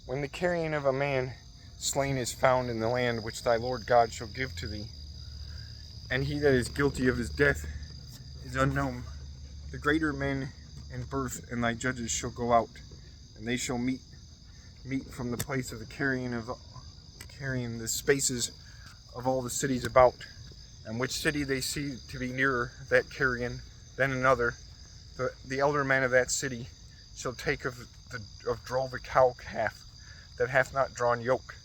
When the carrion of a man slain is found in the land which thy Lord God shall give to thee, and he that is guilty of his death is unknown, the greater men in birth and thy judges shall go out, and they shall meet from the place of the carrion the spaces of all the cities about, and which city they see to be nearer that carrion than another, the elder man of that city shall take of drove a cow calf that hath not drawn yoke,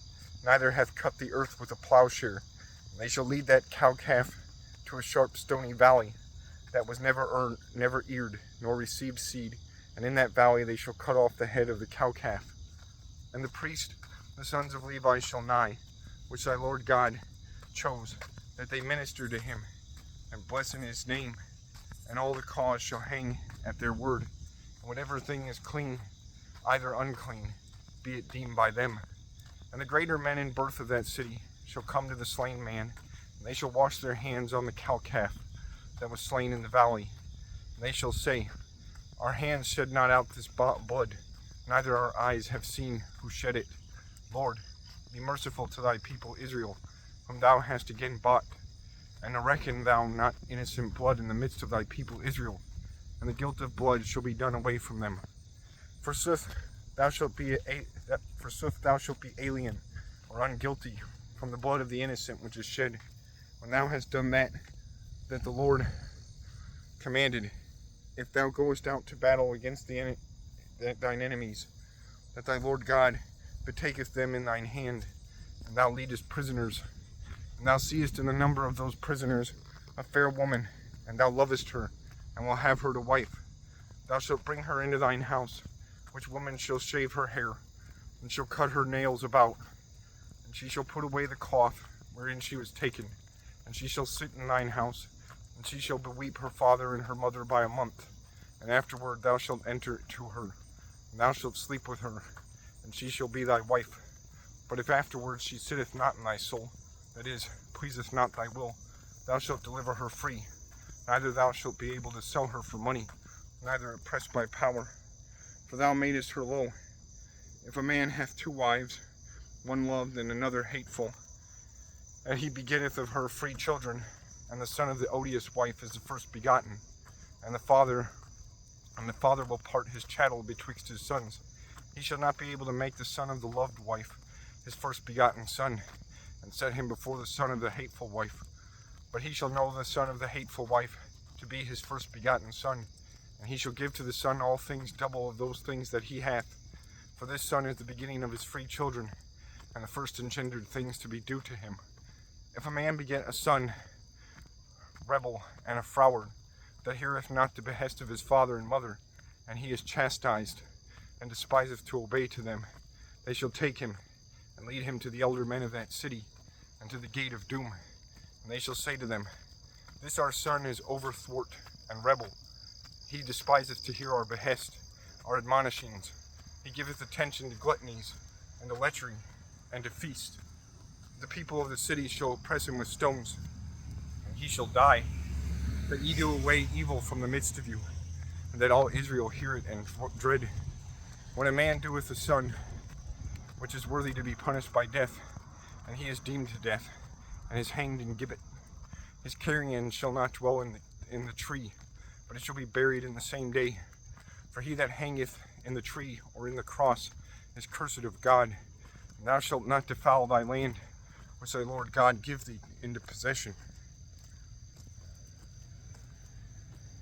neither hath cut the earth with a plowshare. And they shall lead that cow calf to a sharp stony valley that was never eared, nor received seed, and in that valley they shall cut off the head of the cow calf. And the priest, the sons of Levi, shall nigh, which thy Lord God chose, that they minister to him, and bless in his name. And all the cause shall hang at their word, and whatever thing is clean, either unclean, be it deemed by them. And the greater men in birth of that city shall come to the slain man, and they shall wash their hands on the cow calf that was slain in the valley. And they shall say, Our hands shed not out this blood, neither our eyes have seen who shed it. Lord, be merciful to thy people Israel, whom thou hast again bought, and reckon thou not innocent blood in the midst of thy people Israel, and the guilt of blood shall be done away from them. Forsooth thou shalt be alien or unguilty from the blood of the innocent which is shed, when thou hast done that the Lord commanded. If thou goest out to battle against thine enemies, that thy Lord God betaketh them in thine hand, and thou leadest prisoners, and thou seest in the number of those prisoners a fair woman, and thou lovest her, and wilt have her to wife, thou shalt bring her into thine house, which woman shall shave her hair, and shall cut her nails about, and she shall put away the cloth wherein she was taken, and she shall sit in thine house, and she shall beweep her father and her mother by a month, and afterward thou shalt enter to her, and thou shalt sleep with her, and she shall be thy wife. But if afterwards she sitteth not in thy soul, that is, pleaseth not thy will, thou shalt deliver her free, neither thou shalt be able to sell her for money, neither oppressed by power, for thou madest her low. If a man hath two wives, one loved and another hateful, and he begetteth of her free children, and the son of the odious wife is the first begotten, and the father will part his chattel betwixt his sons, he shall not be able to make the son of the loved wife his first begotten son, and set him before the son of the hateful wife. But he shall know the son of the hateful wife to be his first begotten son, and he shall give to the son all things double of those things that he hath. For this son is the beginning of his free children, and the first engendered things to be due to him. If a man beget a son, rebel and a froward, that heareth not the behest of his father and mother, and he is chastised, and despiseth to obey to them, they shall take him, and lead him to the elder men of that city, and to the gate of doom. And they shall say to them, This our son is overthwart and rebel. He despiseth to hear our behest, our admonishings. He giveth attention to gluttonies, and to lechery, and to feast. The people of the city shall oppress him with stones, and he shall die, that ye do away evil from the midst of you, and that all Israel hear it and dread. When a man doeth a son, which is worthy to be punished by death, and he is deemed to death, and is hanged in gibbet, his carrion shall not dwell in the tree, but it shall be buried in the same day. For he that hangeth in the tree or in the cross is cursed of God. And thou shalt not defile thy land, which thy Lord God give thee into possession.